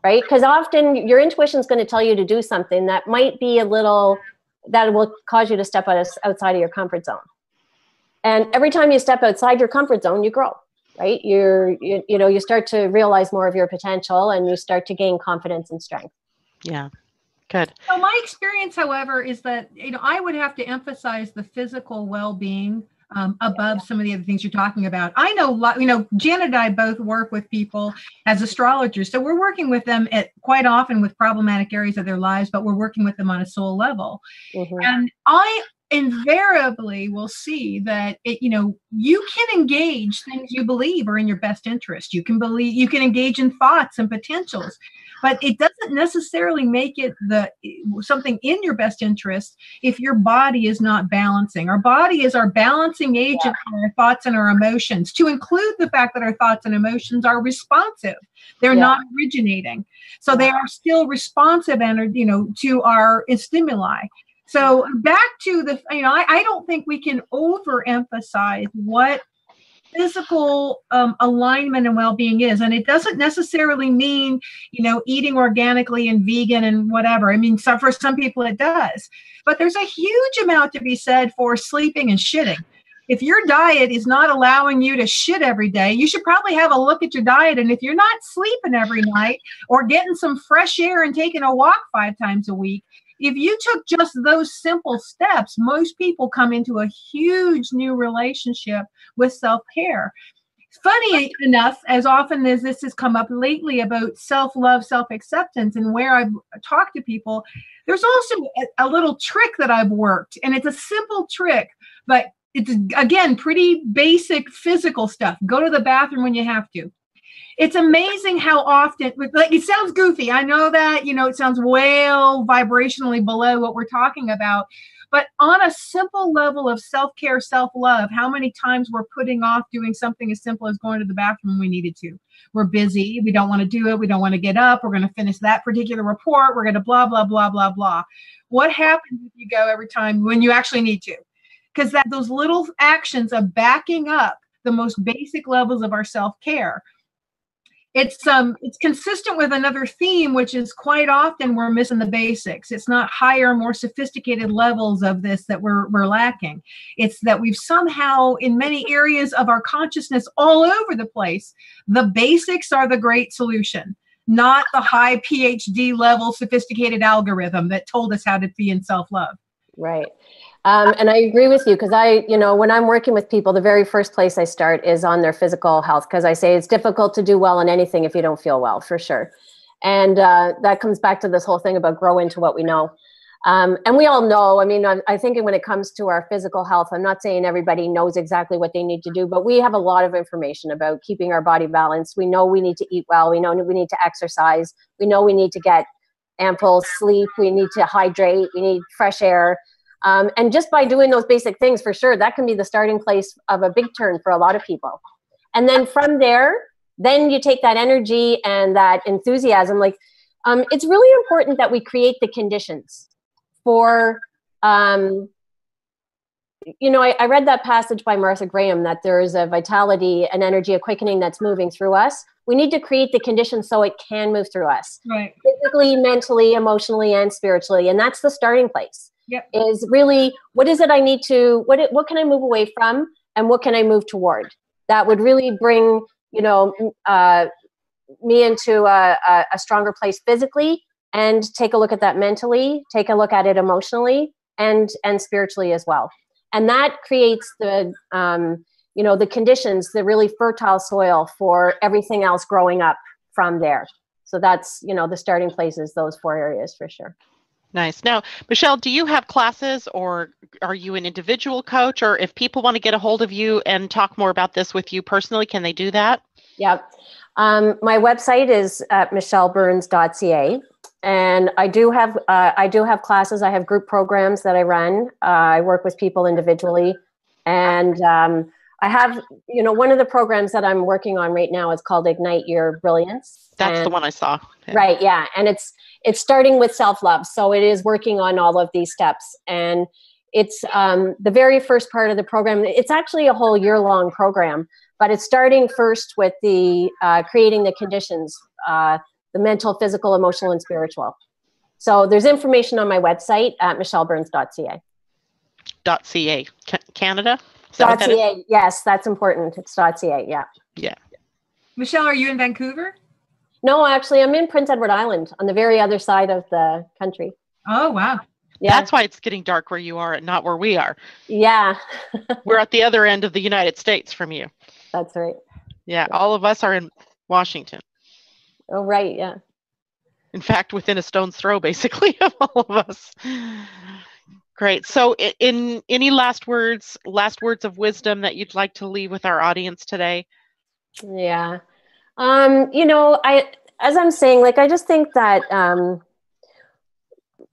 right? Because often your intuition is going to tell you to do something that might be that will cause you to step outside of your comfort zone. And every time you step outside your comfort zone, you grow, right? You start to realize more of your potential, and you start to gain confidence and strength. Yeah. Good. So my experience, however, is that, I would have to emphasize the physical well-being above some of the other things you're talking about. I know, Janet and I both work with people as astrologers. So we're working with them quite often with problematic areas of their lives, but we're working with them on a soul level. Mm-hmm. And I invariably will see that you can engage things you believe are in your best interest. You can engage in thoughts and potentials, but it doesn't necessarily make it something in your best interest if your body is not balancing. Our body is our balancing agent for our thoughts and our emotions, to include the fact that our thoughts and emotions are responsive. They're not originating. So they are still responsive to our stimuli. So back to I don't think we can overemphasize what physical alignment and well-being is. And it doesn't necessarily mean, eating organically and vegan and whatever. I mean, for some people it does. But there's a huge amount to be said for sleeping and shitting. If your diet is not allowing you to shit every day, you should probably have a look at your diet. And if you're not sleeping every night or getting some fresh air and taking a walk 5 times a week, if you took just those simple steps, most people come into a huge new relationship with self-care. Funny enough, as often as this has come up lately about self-love, self-acceptance, and where I've talked to people, there's also a little trick that I've worked, and it's a simple trick, but it's, again, pretty basic physical stuff. Go to the bathroom when you have to. It's amazing how often, it sounds goofy. I know that, it sounds well vibrationally below what we're talking about. But on a simple level of self-care, self-love, how many times we're putting off doing something as simple as going to the bathroom when we needed to? We're busy. We don't want to do it. We don't want to get up. We're going to finish that particular report. We're going to blah, blah, blah, blah, blah. What happens if you go every time when you actually need to? Because those little actions of backing up the most basic levels of our self-care. It's consistent with another theme, which is quite often we're missing the basics. It's not higher, more sophisticated levels of this that we're lacking. It's that we've somehow, in many areas of our consciousness all over the place, the basics are the great solution, not the high PhD level sophisticated algorithm that told us how to be in self-love. Right. And I agree with you, because when I'm working with people, the very first place I start is on their physical health, because I say it's difficult to do well in anything if you don't feel well, for sure. And that comes back to this whole thing about grow into what we know. And we all know, I think when it comes to our physical health, I'm not saying everybody knows exactly what they need to do, but we have a lot of information about keeping our body balanced. We know we need to eat well. We know we need to exercise. We know we need to get ample sleep. We need to hydrate. We need fresh air. And just by doing those basic things, for sure, that can be the starting place of a big turn for a lot of people. And then from there, then you take that energy and that enthusiasm. It's really important that we create the conditions for, I read that passage by Martha Graham, that there is a vitality, an energy, a quickening that's moving through us. We need to create the conditions so it can move through us. Right. Physically, mentally, emotionally, and spiritually. And that's the starting place. Yep. Is really, what is it I need to, what can I move away from, and what can I move toward? That would really bring, me into a stronger place physically, and take a look at that mentally, take a look at it emotionally, and spiritually as well. And that creates the conditions, the really fertile soil for everything else growing up from there. So that's, the starting places, those 4 areas for sure. Nice. Now, Michelle, do you have classes, or are you an individual coach? Or if people want to get a hold of you and talk more about this with you personally, can they do that? Yep. My website is at michelleburns.ca. And I do have classes. I have group programs that I run. I work with people individually. And I have, one of the programs that I'm working on right now is called Ignite Your Brilliance. That's the one I saw. Yeah. Right. Yeah. And it's starting with self-love. So it is working on all of these steps. And it's the very first part of the program. It's actually a whole year-long program, but it's starting first with the creating the conditions the mental, physical, emotional, and spiritual. So there's information on my website at michelleburns.ca. .ca, Canada? Is that what that is? .ca, yes, that's important. It's .ca, yeah. Yeah. Michelle, are you in Vancouver? No, actually, I'm in Prince Edward Island on the very other side of the country. Oh, wow. Yeah. That's why it's getting dark where you are and not where we are. Yeah. We're at the other end of the United States from you. That's right. Yeah, all of us are in Washington. Oh, right, yeah. In fact, within a stone's throw, basically, of all of us. Great. So in any last words of wisdom that you'd like to leave with our audience today? Yeah. As I'm saying, like, I just think that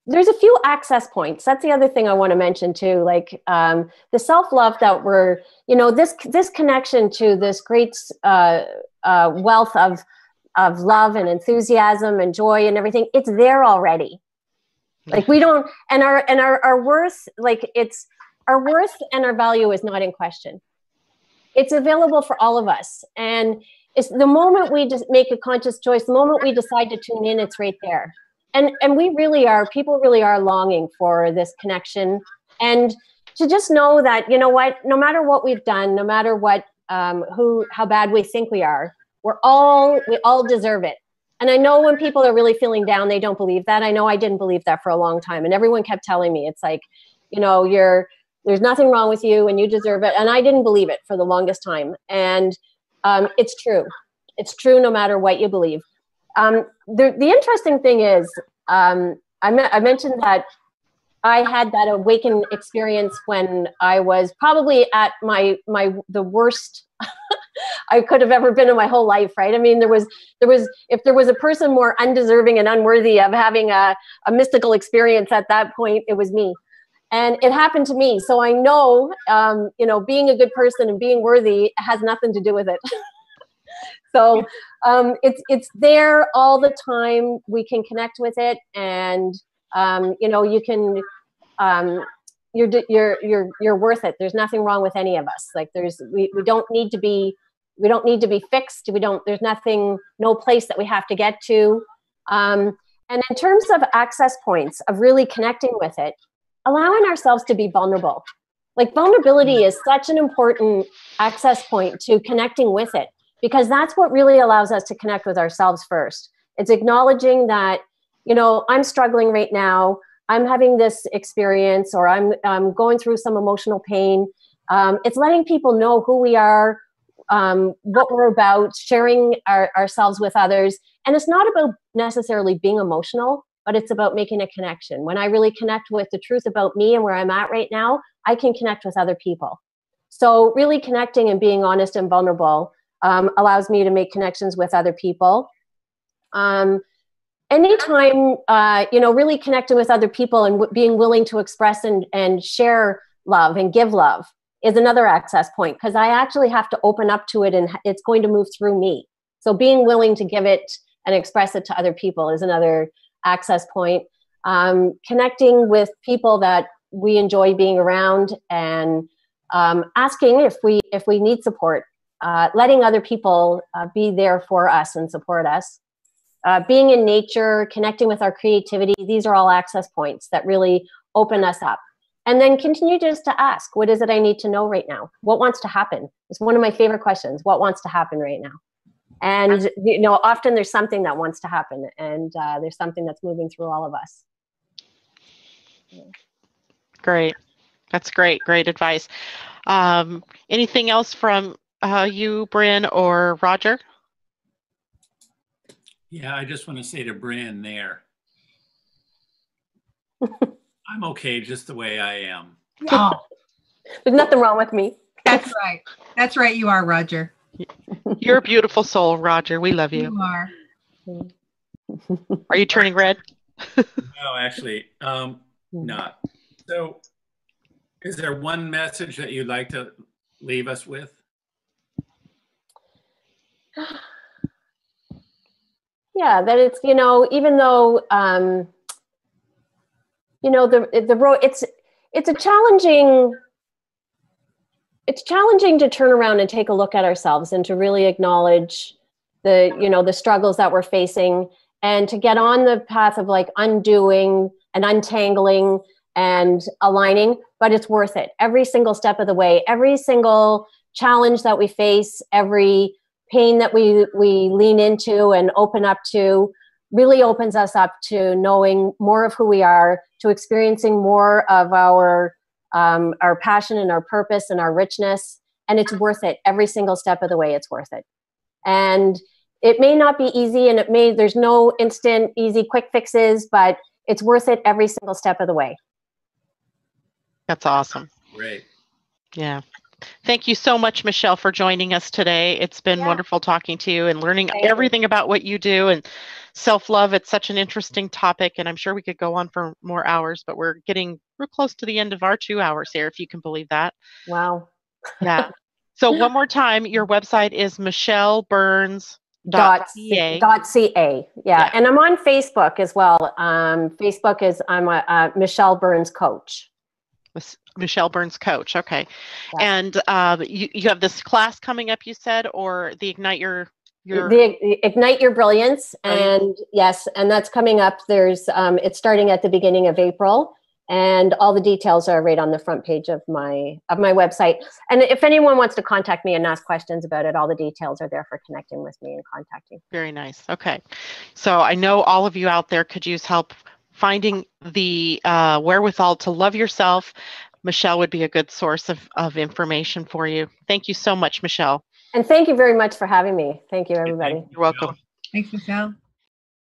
there's a few access points. That's the other thing I want to mention too. Like the self-love that we're, this connection to this great wealth of love and enthusiasm and joy and everything. It's there already. Like we don't, and our worth, like our worth and our value is not in question. It's available for all of us. And it's the moment we just make a conscious choice, the moment we decide to tune in, it's right there. And we really are, people really are longing for this connection. And to just know that, you know what, no matter what we've done, no matter what, how bad we think we are, we all deserve it. And I know when people are really feeling down, they don't believe that. I know I didn't believe that for a long time. And everyone kept telling me, it's like, there's nothing wrong with you and you deserve it. And I didn't believe it for the longest time. And it's true. It's true no matter what you believe. The interesting thing is, I mentioned that I had that awakened experience when I was probably at the worst I could have ever been in my whole life, right? I mean, if there was a person more undeserving and unworthy of having a mystical experience at that point, it was me. And it happened to me. So I know, being a good person and being worthy has nothing to do with it. So it's there all the time. We can connect with it, and you can. You're worth it. There's nothing wrong with any of us. Like we don't need to be fixed. There's no place that we have to get to. And in terms of access points of really connecting with it, allowing ourselves to be vulnerable. Like vulnerability is such an important access point to connecting with it, because that's what really allows us to connect with ourselves first. It's acknowledging that, I'm struggling right now. I'm having this experience, or I'm going through some emotional pain. It's letting people know who we are, what we're about, sharing ourselves with others. And it's not about necessarily being emotional, but it's about making a connection. When I really connect with the truth about me and where I'm at right now, I can connect with other people. So really connecting and being honest and vulnerable allows me to make connections with other people. Anytime, really connecting with other people and being willing to express and share love and give love is another access point, because I actually have to open up to it and it's going to move through me. So being willing to give it and express it to other people is another access point. Connecting with people that we enjoy being around, and asking if we need support, letting other people be there for us and support us. Being in nature, connecting with our creativity, these are all access points that really open us up. And then continue just to ask, what is it I need to know right now? What wants to happen? It's one of my favorite questions. What wants to happen right now? And, often there's something that wants to happen, and there's something that's moving through all of us. Great. That's great. Great advice. Anything else from you, Bryn or Roger? Yeah, I just want to say to Bryn there, I'm okay just the way I am. Oh, there's nothing wrong with me. That's right. That's right. You are, Roger. You're a beautiful soul, Roger. We love you. You are. Are you turning red? No, actually, not. So is there one message that you'd like to leave us with? Yeah, that it's, even though, the road, it's challenging to turn around and take a look at ourselves and to really acknowledge the struggles that we're facing, and to get on the path of like undoing and untangling and aligning, but it's worth it every single step of the way. Every single challenge that we face, every pain that we lean into and open up to really opens us up to knowing more of who we are, to experiencing more of our passion and our purpose and our richness. And it's worth it every single step of the way. It's worth it. And it may not be easy, and there's no instant, easy, quick fixes, but it's worth it every single step of the way. That's awesome. Great. Yeah. Thank you so much, Michelle, for joining us today. It's been wonderful talking to you and learning everything about what you do and self-love. It's such an interesting topic, and I'm sure we could go on for more hours, but we're close to the end of our 2 hours here, if you can believe that. Wow. Yeah. So one more time, your website is michelleburns.ca. .ca. And I'm on Facebook as well. Facebook is, I'm a Michelle Burns coach. Michelle Burns coach. Okay. Yeah. And you have this class coming up, you said, or the Ignite the Ignite Your Brilliance. And yes, and that's coming up. There's it's starting at the beginning of April, and all the details are right on the front page of my website. And if anyone wants to contact me and ask questions about it, all the details are there for connecting with me and contacting. Very nice. Okay. So I know all of you out there could use help finding the wherewithal to love yourself. Michelle would be a good source of information for you. Thank you so much, Michelle. And thank you very much for having me. Thank you, everybody. You're welcome. Thanks, Michelle.